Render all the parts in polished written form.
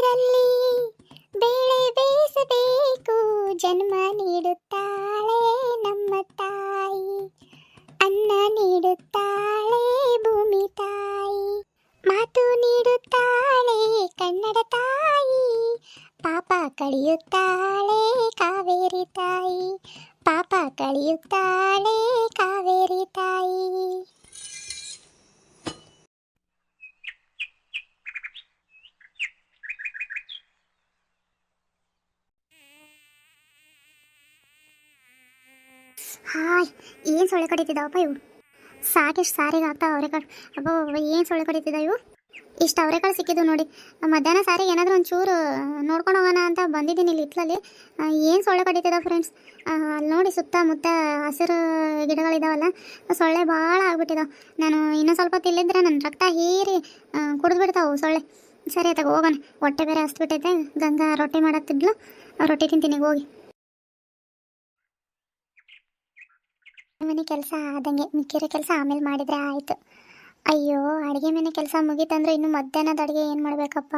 ನೀರಲ್ಲಿ ಬೇಳೆ ಬೇಯಿಸಬೇಕು, ಜನ್ಮ ನೀಡುತ್ತಾಳೆ ನಮ್ಮ ತಾಯಿ, ಅನ್ನ ನೀಡುತ್ತಾಳೆ ಭೂಮಿ ತಾಯಿ, ಮಾತು ನೀಡುತ್ತಾಳೆ ಕನ್ನಡ ತಾಯಿ, ಪಾಪ ಕಳೆಯುತ್ತಾಳೆ ಕಾವೇರಿ ತಾಯಿ, ಪಾಪ ಕಳೆಯುತ್ತಾಳೆ ಕಾವೇರಿ ತಾಯಿ. ಹಾಯ್, ಏನು ಸೊಳ್ಳೆ ಕಡಿತಿದ್ದಾವಪ್ಪ ಇವು. ಸಾಕೆಷ್ಟು ಸಾರಿಗೆ ಆಗ್ತಾವೆ ಅವರೆಕಾಳು. ಅಬ್ಬೋ ಏನು ಸೊಳ್ಳೆ ಕಡಿತಿದ್ದಾವೆ ಇವು. ಇಷ್ಟು ಅವರೆಕಾಳು ಸಿಕ್ಕಿದ್ದು ನೋಡಿ. ಮಧ್ಯಾಹ್ನ ಸಾರಿಗೆ ಏನಾದರೂ ಒಂಚೂರು ನೋಡ್ಕೊಂಡು ಹೋಗೋಣ ಅಂತ ಬಂದಿದ್ದೀನಿ ಇಲ್ಲಿ ಹಿತ್ತಲಲ್ಲಿ. ಏನು ಸೊಳ್ಳೆ ಕಡಿತಿದ್ದಾವೆ ಫ್ರೆಂಡ್ಸ್. ಅಲ್ಲಿ ನೋಡಿ ಸುತ್ತಮುತ್ತ ಹಸಿರು ಗಿಡಗಳಿದಾವಲ್ಲ, ಸೊಳ್ಳೆ ಭಾಳ ಆಗ್ಬಿಟ್ಟಿದಾವೆ. ನಾನು ಇನ್ನೂ ಸ್ವಲ್ಪ ತಿಲ್ಲಿದ್ರೆ ನನ್ನ ರಕ್ತ ಹೀರಿ ಕುಡಿದ್ಬಿಡ್ತಾವೆ ಸೊಳ್ಳೆ. ಸರಿ ಆತಾಗ ಹೋಗೋಣ, ಹೊಟ್ಟೆ ಬೇರೆ ಹಸ್ಬಿಟ್ಟೈತೆ. ಗಂಗಾ ರೊಟ್ಟಿ ಮಾಡತ್ತಿದ್ಲು, ರೊಟ್ಟಿ ತಿಂತೀನಿ ಹೋಗಿ. ಮನೆ ಕೆಲಸ ಆದಂಗೆ ಮಿಕ್ಕಿರೋ ಕೆಲಸ ಆಮೇಲೆ ಮಾಡಿದರೆ ಆಯಿತು. ಅಯ್ಯೋ, ಅಡುಗೆ ಮನೆ ಕೆಲಸ ಮುಗೀತಂದ್ರೆ ಇನ್ನು ಮಧ್ಯಾಹ್ನದ ಅಡುಗೆ ಏನು ಮಾಡಬೇಕಪ್ಪ.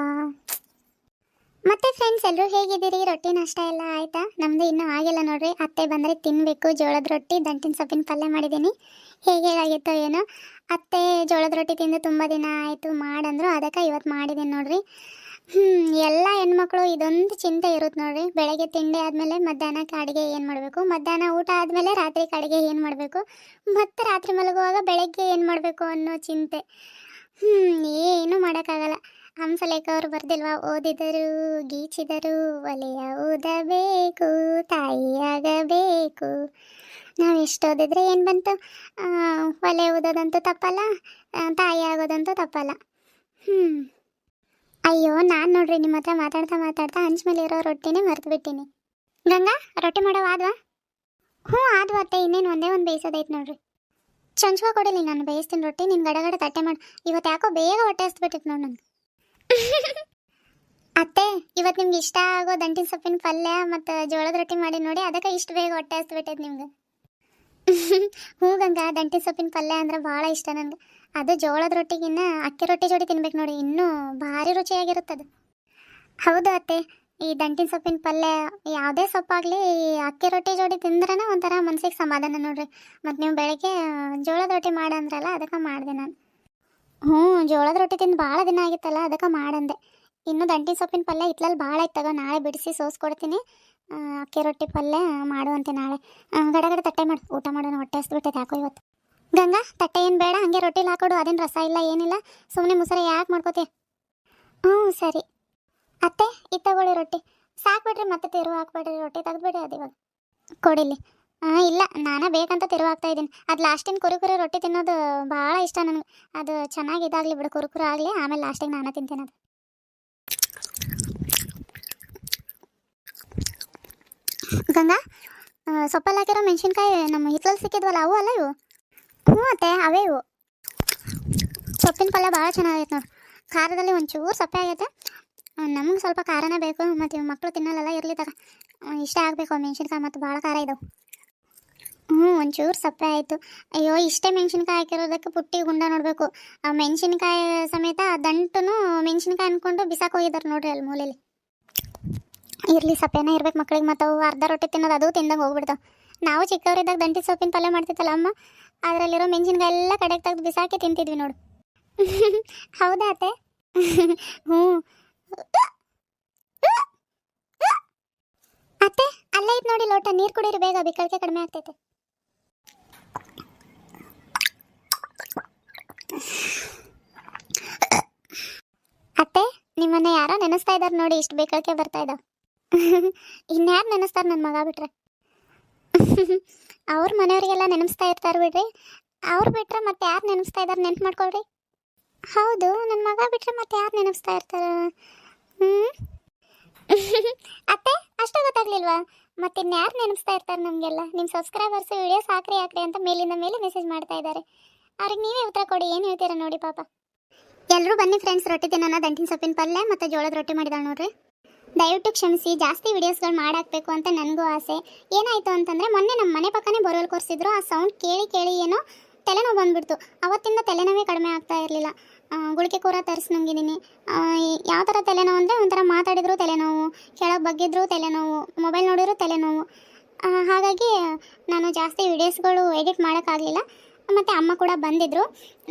ಮತ್ತೆ ಫ್ರೆಂಡ್ಸ್, ಎಲ್ಲರೂ ಹೇಗಿದ್ದೀರಿ? ರೊಟ್ಟಿ ನಾಷ್ಟ ಎಲ್ಲ ಆಯಿತಾ? ನಮ್ಮದು ಇನ್ನೂ ಆಗಿಲ್ಲ ನೋಡ್ರಿ. ಅತ್ತೆ ಬಂದರೆ ತಿನ್ನಬೇಕು. ಜೋಳದ ರೊಟ್ಟಿ ದಂಟಿನ ಸೊಪ್ಪಿನ ಪಲ್ಯ ಮಾಡಿದ್ದೀನಿ. ಹೇಗಾಗಿತ್ತೋ ಏನೋ. ಅತ್ತೆ ಜೋಳದ ರೊಟ್ಟಿ ತಿಂದು ತುಂಬ ದಿನ ಆಯಿತು ಮಾಡಂದ್ರು, ಅದಕ್ಕೆ ಇವತ್ತು ಮಾಡಿದ್ದೀನಿ ನೋಡ್ರಿ. ಎಲ್ಲ ಹೆಣ್ಮಕ್ಳು ಇದೊಂದು ಚಿಂತೆ ಇರುತ್ತೆ ನೋಡ್ರಿ. ಬೆಳಗ್ಗೆ ತಿಂಡಿ ಆದಮೇಲೆ ಮಧ್ಯಾಹ್ನಕ್ಕೆ ಅಡುಗೆ ಏನು ಮಾಡಬೇಕು, ಮಧ್ಯಾಹ್ನ ಊಟ ಆದಮೇಲೆ ರಾತ್ರಿಗೆ ಅಡುಗೆ ಏನು ಮಾಡಬೇಕು, ಮತ್ತು ರಾತ್ರಿ ಮಲಗುವಾಗ ಬೆಳಗ್ಗೆ ಏನು ಮಾಡಬೇಕು ಅನ್ನೋ ಚಿಂತೆ. ಏನೂ ಮಾಡೋಕ್ಕಾಗಲ್ಲ. ಹಂಸಲೇಖ ಅವರು ಬರ್ದಿಲ್ವಾ? ಓದಿದರು ಗೀಚಿದರು ಒಲೆಯ ಓದಬೇಕು, ತಾಯಿಯಾಗಬೇಕು. ನಾವು ಎಷ್ಟು ಓದಿದ್ರೆ ಏನು ಬಂತು? ಒಲೆ ಓದೋದಂತೂ ತಪ್ಪಲ್ಲ, ತಾಯಿ ಆಗೋದಂತೂ ತಪ್ಪಲ್ಲ. ಅಯ್ಯೋ, ನಾನು ನೋಡ್ರಿ ನಿಮ್ಮ ಹತ್ರ ಮಾತಾಡ್ತಾ ಹಂಚ ಮೇಲೆ ಇರೋ ರೊಟ್ಟಿನೇ ಮರೆತು ಬಿಟ್ಟಿನಿ. ಗಂಗಾ, ರೊಟ್ಟಿ ಮಾಡೋ ಆದ್ವಾ? ಹ್ಞೂ ಆದ್ವಾ ಅತ್ತೆ. ಇನ್ನೇನು ಒಂದೇ ಒಂದು ಬೇಯಿಸೋದೈತೆ ನೋಡ್ರಿ. ಚಂಚ್ಕೊ ಕೊಡಿಲಿ, ನಾನು ಬೇಯಿಸ್ತೀನಿ ರೊಟ್ಟಿ. ನಿನ್ನ ಗಡಗಡ ತಟ್ಟೆ ಮಾಡಿ. ಇವತ್ತು ಯಾಕೋ ಬೇಗ ಹೊಟ್ಟೆ ಹಸ್ಬಿಟ್ಟಿತ್ತು ನೋಡಿ ನಂಗೆ. ಅತ್ತೆ, ಇವತ್ತು ನಿಮ್ಗೆ ಇಷ್ಟ ಆಗೋ ದಂಟಿನ ಸೊಪ್ಪಿನ ಪಲ್ಯ ಮತ್ತು ಜೋಳದ ರೊಟ್ಟಿ ಮಾಡಿ ನೋಡಿ, ಅದಕ್ಕೆ ಇಷ್ಟು ಬೇಗ ಹೊಟ್ಟೆ ಹಸ್ಬಿಟ್ಟೈತೆ ನಿಮ್ಗೆ. ಹ್ಞೂ ಗಂಗಾ, ದಂಟಿನ ಸೊಪ್ಪಿನ ಪಲ್ಯ ಅಂದ್ರೆ ಭಾಳ ಇಷ್ಟ ನನಗೆ. ಅದು ಜೋಳದ ರೊಟ್ಟಿಗಿನ್ನ ಅಕ್ಕಿ ರೊಟ್ಟಿ ಜೋಡಿ ತಿನ್ಬೇಕು ನೋಡಿ, ಇನ್ನೂ ಭಾರಿ ರುಚಿಯಾಗಿರುತ್ತದೆ. ಹೌದು ಅತ್ತೆ, ಈ ದಂಟಿನ ಸೊಪ್ಪಿನ ಪಲ್ಯ ಯಾವುದೇ ಸೊಪ್ಪಾಗಲಿ ಅಕ್ಕಿ ರೊಟ್ಟಿ ಜೋಡಿ ತಿಂದ್ರೇ ಒಂಥರ ಮನಸ್ಸಿಗೆ ಸಮಾಧಾನ ನೋಡ್ರಿ. ಮತ್ತು ನೀವು ಬೆಳಗ್ಗೆ ಜೋಳದ ರೊಟ್ಟಿ ಮಾಡಂದ್ರಲ್ಲ, ಅದಕ್ಕೆ ಮಾಡಿದೆ ನಾನು. ಜೋಳದ ರೊಟ್ಟಿ ತಿಂದು ಭಾಳ ದಿನ ಆಗಿತ್ತಲ್ಲ, ಅದಕ್ಕೆ ಮಾಡಂದೆ. ಇನ್ನು ದಂಟಿನ ಸೊಪ್ಪಿನ ಪಲ್ಯ ಹಿತ್ಲಲ್ಲಿ ಭಾಳ ಇತ್ತಾಗ, ನಾಳೆ ಬಿಡಿಸಿ ಸೋಸ್ಕೊಡ್ತೀನಿ. ಅಕ್ಕಿ ರೊಟ್ಟಿ ಪಲ್ಯ ಮಾಡುವಂತೆ ನಾಳೆ. ಗಡಗಡ ತಟ್ಟೆ ಮಾಡಿ, ಊಟ ಮಾಡೋಣ. ಹೊಟ್ಟೆ ಹಸ್ಬಿಟ್ಟೈತೆ ಯಾಕೋ ಇವತ್ತು. ಗಂಗಾ, ತಟ್ಟೆ ಏನು ಬೇಡ, ಹಾಗೆ ರೊಟ್ಟಿಲಿ ಹಾಕೊಡು. ಅದೇನು ರಸ ಇಲ್ಲ ಏನಿಲ್ಲ, ಸುಮ್ಮನೆ ಮುಸರೆ ಯಾಕೆ ಮಾಡ್ಕೋತೀಯ? ಸರಿ ಅತ್ತೆ, ಇದು ತಗೊಳ್ಳಿ ರೊಟ್ಟಿ. ಸಾಕ್ಬಿಡ್ರಿ, ಮತ್ತೆ ತಿರುವು ಹಾಕ್ಬೇಡ್ರಿ. ರೊಟ್ಟಿ ತೆಗೆದ್ಬಿಡ್ರಿ ಅದು ಇವಾಗ. ಕೊಡಿಲಿ. ಇಲ್ಲ, ನಾನೇ ಬೇಕಂತ ತಿರುವು ಹಾಕ್ತಾ ಇದ್ದೀನಿ. ಅದು ಲಾಸ್ಟಿನ ಕುರುಕುರಿ ರೊಟ್ಟಿ ತಿನ್ನೋದು ಭಾಳ ಇಷ್ಟ ನನಗೆ. ಅದು ಚೆನ್ನಾಗಿ ಇದಾಗಲಿ ಬಿಡು, ಕುರುಕುರು ಆಗಲಿ, ಆಮೇಲೆ ಲಾಸ್ಟಿಗೆ ನಾನೇ ತಿಂತೀನಿ ಅದು. ಗಂಗಾ, ಸೊಪ್ಪಲ್ಲಿ ಹಾಕಿರೋ ಮೆಣಸಿನ್ಕಾಯಿ ನಮ್ಮ ಹಿತ್ತಲಲ್ಲಿ ಸಿಕ್ಕಿದ್ವಲ್ಲ, ಅವು ಅಲ್ಲ ಇವು? ಹ್ಞೂ ಅತ್ತೆ, ಅವೇ ಇವು. ಸೊಪ್ಪಿನ ಪಲ್ಯ ಭಾಳ ಚೆನ್ನಾಗೈತೆ ನೋಡಿ. ಖಾರದಲ್ಲಿ ಒಂಚೂರು ಸೊಪ್ಪೆ ಆಗೈತೆ. ನಮಗೆ ಸ್ವಲ್ಪ ಖಾರನೇ ಬೇಕು, ಮತ್ತು ಇವು ಮಕ್ಕಳು ತಿನ್ನಲ್ಲ. ಇರಲಿ ತಗ, ಇಷ್ಟ ಆಗಬೇಕು. ಮೆಣಸಿನ್ಕಾಯಿ ಮತ್ತು ಭಾಳ ಖಾರ ಇದಾವೆ. ಒಂಚೂರು ಸೊಪ್ಪೆ ಆಯಿತು. ಅಯ್ಯೋ, ಇಷ್ಟೇ ಮೆಣಸಿನ್ಕಾಯಿ ಹಾಕಿರೋದಕ್ಕೆ ಪುಟ್ಟಿ ಗುಂಡ ನೋಡಬೇಕು. ಆ ಮೆಣಸಿನ್ಕಾಯಿ ಸಮೇತ ದಂಟು ಮೆಣಸಿನ್ಕಾಯಿ ಅಂದ್ಕೊಂಡು ಬಿಸಾಕ್ ಹೋಗಿದ್ದಾರೆ ನೋಡ್ರಿ ಅಲ್ಲಿ ಮೂಲೆಯಲ್ಲಿ. ಇರಲಿ, ಸೊಪ್ಪೆನೇ ಇರ್ಬೇಕು ಮಕ್ಳಿಗೆ. ಮತ್ತು ಅವು ಅರ್ಧ ರೊಟ್ಟಿ ತಿನ್ನೋದು ಅದು ತಿಂದಂಗೆ ಹೋಗ್ಬಿಡ್ತಾವೆ. ನಾವು ಚಿಕ್ಕವರಿದ್ದಾಗ ದಂಟಿ ಸೊಪ್ಪಿನ ಪಲ್ಯ ಮಾಡ್ತಿತ್ತಲ್ಲ ಅಮ್ಮ, ಅದರಲ್ಲಿರೋ ಮೆಣಸಿನ್ಕಾಯಿ ಎಲ್ಲ ಕಡೆಗೆ ತೆಗೆದು ಬಿಸಾಕಿ ತಿಂತಿದ್ವಿ ನೋಡು. ಹೌದಾ ಅತ್ತೆ? ಹ್ಞೂ ಅತ್ತೆ, ಅಲ್ಲೇ ಇತ್ತು ನೋಡಿ ಲೋಟ, ನೀರು ಕುಡೀರಿ ಬೇಗ, ಬಿಕ್ಕಳಿಕೆ ಕಡಿಮೆ ಆಗ್ತೈತೆ. ಅತ್ತೆ, ನಿಮ್ಮನ್ನ ಯಾರೋ ನೆನೆಸ್ತಾ ಇದ್ದಾರೆ ನೋಡಿ, ಇಷ್ಟು ಬೇಕಳಿಕೆ ಬರ್ತಾ ಇದ್ದಾವೆ. ಇನ್ಯಾರು ನೆನೆಸ್ತಾರೆ ನನ್ನ ಮಗ ಬಿಟ್ರೆ? ಅವ್ರ ಮನೆಯವರಿಗೆಲ್ಲ ನೆನೆಸ್ತಾ ಇರ್ತಾರೆ ಬಿಡ್ರಿ. ಅವ್ರು ಬಿಟ್ರೆ ಮತ್ತೆ ಯಾರು ನೆನೆಸ್ತಾ ಇದ್ದಾರೆ ನೆನ್ಪು ಮಾಡ್ಕೊಳ್ರಿ. ಹೌದು, ನನ್ನ ಮಗ ಬಿಟ್ರೆ ಮತ್ತೆ ಯಾರು ನೆನೆಸ್ತಾ ಇರ್ತಾರೆ? ಅತ್ತೆ, ಅಷ್ಟು ಗೊತ್ತಾಗ್ಲಿಲ್ವಾ? ಮತ್ತೆ ಇನ್ಯಾರು ನೆನೆಸ್ತಾ ಇರ್ತಾರೆ ನಮಗೆಲ್ಲ? ನಿಮ್ಮ ಸಬ್ಸ್ಕ್ರೈಬರ್ಸ್ ವಿಡಿಯೋಸ್ ಹಾಕ್ರಿ ಅಂತ ಮೇಲಿಂದ ಮೇಲೆ ಮೆಸೇಜ್ ಮಾಡ್ತಾ ಇದ್ದಾರೆ. ಅವ್ರಿಗೆ ನೀವೇ ಉತ್ತರ ಕೊಡಿ, ಏನು ಹೇಳ್ತೀರಾ ನೋಡಿ ಪಾಪ. ಎಲ್ಲರೂ ಬನ್ನಿ ಫ್ರೆಂಡ್ಸ್, ರೊಟ್ಟಿ ತಿನ್ನೋಣ. ದಂಟಿನ ಸೊಪ್ಪಿನ ಪಲ್ಯ ಮತ್ತು ಜೋಳದ ರೊಟ್ಟಿ ಮಾಡಿದಾಳೆ ನೋಡ್ರಿ. ದಯವಿಟ್ಟು ಕ್ಷಮಿಸಿ, ಜಾಸ್ತಿ ವಿಡಿಯೋಸ್ಗಳು ಮಾಡಾಕಬೇಕು ಅಂತ ನನಗೂ ಆಸೆ. ಏನಾಯಿತು ಅಂತಂದರೆ, ಮೊನ್ನೆ ನಮ್ಮ ಮನೆ ಪಕ್ಕನೇ ಬೋರ್ವೆಲ್ ಕೊರೆಸಿದ್ರು. ಆ ಸೌಂಡ್ ಕೇಳಿ ಏನೋ ತಲೆನೋವು ಬಂದುಬಿಡ್ತು. ಅವತ್ತಿಂದ ತಲೆನೋವೇ ಕಡಿಮೆ ಆಗ್ತಾ ಇರಲಿಲ್ಲ. ಗುಳಿಗೆ ಕೂರ ತರಿಸ್ನಂಗಿದ್ದೀನಿ. ಯಾವ ಥರ ತಲೆನೋವು ಅಂದರೆ ಒಂಥರ ಮಾತಾಡಿದ್ರು ತಲೆನೋವು, ಕೆಳಗೆ ಬಗ್ಗಿದ್ರು ತಲೆನೋವು, ಮೊಬೈಲ್ ನೋಡಿದ್ರು ತಲೆನೋವು. ಹಾಗಾಗಿ ನಾನು ಜಾಸ್ತಿ ವಿಡಿಯೋಸ್ಗಳು ಎಡಿಟ್ ಮಾಡೋಕ್ಕಾಗಲಿಲ್ಲ. ಮತ್ತು ಅಮ್ಮ ಕೂಡ ಬಂದಿದ್ದರು.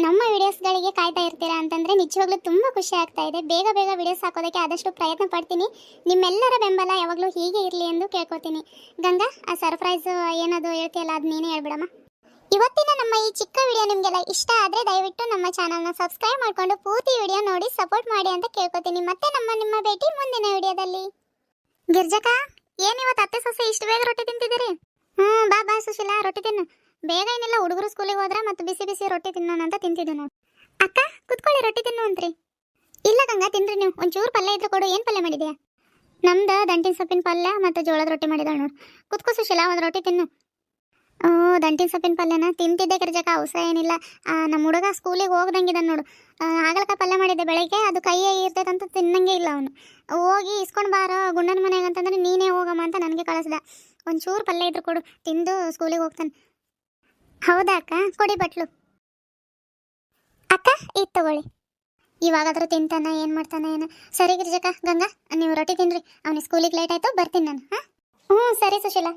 ನಮ್ಮ ವಿಡಿಯೋಸ್ಗಳಿಗೆ ಕಾಯ್ತಾ ಇರ್ತೀರಾ ಅಂತಂದರೆ ನಿಜವಾಗ್ಲೂ ತುಂಬ ಖುಷಿ ಆಗ್ತಾ ಇದೆ. ಬೇಗ ಬೇಗ ವಿಡಿಯೋಸ್ ಹಾಕೋದಕ್ಕೆ ಆದಷ್ಟು ಪ್ರಯತ್ನ ಪಡ್ತೀನಿ. ನಿಮ್ಮೆಲ್ಲರ ಬೆಂಬಲ ಯಾವಾಗಲೂ ಹೀಗೆ ಇರಲಿ ಎಂದು ಕೇಳ್ಕೊತೀನಿ. ಗಂಗಾ, ಆ ಸರ್ಪ್ರೈಸ್ ಏನದು ಹೇಳ್ತೀಯಲ್ಲ, ಅದು ನೀನೇ ಹೇಳ್ಬಿಡಮ್ಮ. ಇವತ್ತಿನ ನಮ್ಮ ಈ ಚಿಕ್ಕ ವಿಡಿಯೋ ನಿಮಗೆಲ್ಲ ಇಷ್ಟ ಆದರೆ ದಯವಿಟ್ಟು ನಮ್ಮ ಚಾನಲ್ನ ಸಬ್ಸ್ಕ್ರೈಬ್ ಮಾಡಿಕೊಂಡು ಪೂರ್ತಿ ವಿಡಿಯೋ ನೋಡಿ ಸಪೋರ್ಟ್ ಮಾಡಿ ಅಂತ ಕೇಳ್ಕೊತೀನಿ. ಮತ್ತೆ ನಿಮ್ಮ ಭೇಟಿ ಮುಂದಿನ ವಿಡಿಯೋದಲ್ಲಿ. ಗಿರ್ಜಕ್ಕ, ಏನು ಇವತ್ತು ಅತ್ತೆ ಸೊಸೆ ಇಷ್ಟು ಬೇಗ ರೊಟ್ಟಿ ತಿಂತಿದ್ದೀರಿ? ಬಾ ಬಾ ಸುಶೀಲಾ, ರೊಟ್ಟಿ ತಿನ್ನು. ಬೇಗ ಏನಿಲ್ಲ, ಹುಡುಗರು ಸ್ಕೂಲಿಗೆ ಹೋದ್ರೆ ಮತ್ತು ಬಿಸಿ ಬಿಸಿ ರೊಟ್ಟಿ ತಿನ್ನೋಣ ಅಂತ ತಿಂತಿದ್ದೆ ನೋಡಿ. ಅಕ್ಕ, ಕುತ್ಕೊಳ್ಳಿ, ರೊಟ್ಟಿ ತಿನ್ನು ಅಂತ್ರಿ. ಇಲ್ಲ ಗಂಗಾ, ತಿನ್ರಿ ನೀವು. ಒಂಚೂರು ಪಲ್ಯ ಇದ್ರೆ ಕೊಡು. ಏನು ಪಲ್ಯ ಮಾಡಿದ್ಯಾ? ನಮ್ದು ದಂಟಿನ ಸೊಪ್ಪಿನ ಪಲ್ಯ ಮತ್ತು ಜೋಳದ ರೊಟ್ಟಿ ಮಾಡಿದಾಳೆ ನೋಡು. ಕುತ್ಕೋ ಸುಶೀಲಾ, ಒಂದು ರೊಟ್ಟಿ ತಿನ್ನು. ದಂಟಿನ ಸೊಪ್ಪಿನ ಪಲ್ಯನ ತಿಂತಿದ್ದೆ ಗಿರ್ಜಕ್ಕ, ಅವಸ ಏನಿಲ್ಲ. ನಮ್ಮ ಹುಡುಗ ಸ್ಕೂಲಿಗೆ ಹೋಗ್ದಂಗಿದ್ದಾನೆ ನೋಡು. ಹಾಗಲಕಾಯಿ ಪಲ್ಯ ಮಾಡಿದ್ದೆ ಬೆಳಗ್ಗೆ, ಅದು ಕೈಯೇ ಇರ್ತೈತಂತ ತಿನ್ನಂಗೆ ಇಲ್ಲ ಅವನು. ಹೋಗಿ ಇಸ್ಕೊಂಡು ಬಾರೋ ಗುಂಡನ ಮನೆಗೆ ಅಂತಂದ್ರೆ ನೀನೇ ಹೋಗಮ್ಮ ಅಂತ ನನಗೆ ಕಳಿಸ್ದ. ಒಂಚೂರು ಪಲ್ಯ ಇದ್ರು ಕೊಡು, ತಿಂದು ಸ್ಕೂಲಿಗೆ ಹೋಗ್ತಾನೆ. ಹೌದಾ ಅಕ್ಕ, ಕೊಡಿ ಬಟ್ಲು. ಅಕ್ಕ, ಇದು ತಗೊಳ್ಳಿ. ಇವಾಗಾದ್ರೂ ತಿಂತಾನ, ಏನು ಮಾಡ್ತಾನ ಏನು. ಸರಿ ಗಿರ್ಜಕ್ಕ, ಗಂಗಾ ನೀವು ರೊಟ್ಟಿ ತಿನ್ರಿ. ಅವನಿಗೆ ಸ್ಕೂಲಿಗೆ ಲೇಟ್ ಆಯಿತು, ಬರ್ತೀನಿ ನಾನು. ಹಾಂ, ಸರಿ ಸುಶೀಲಾ.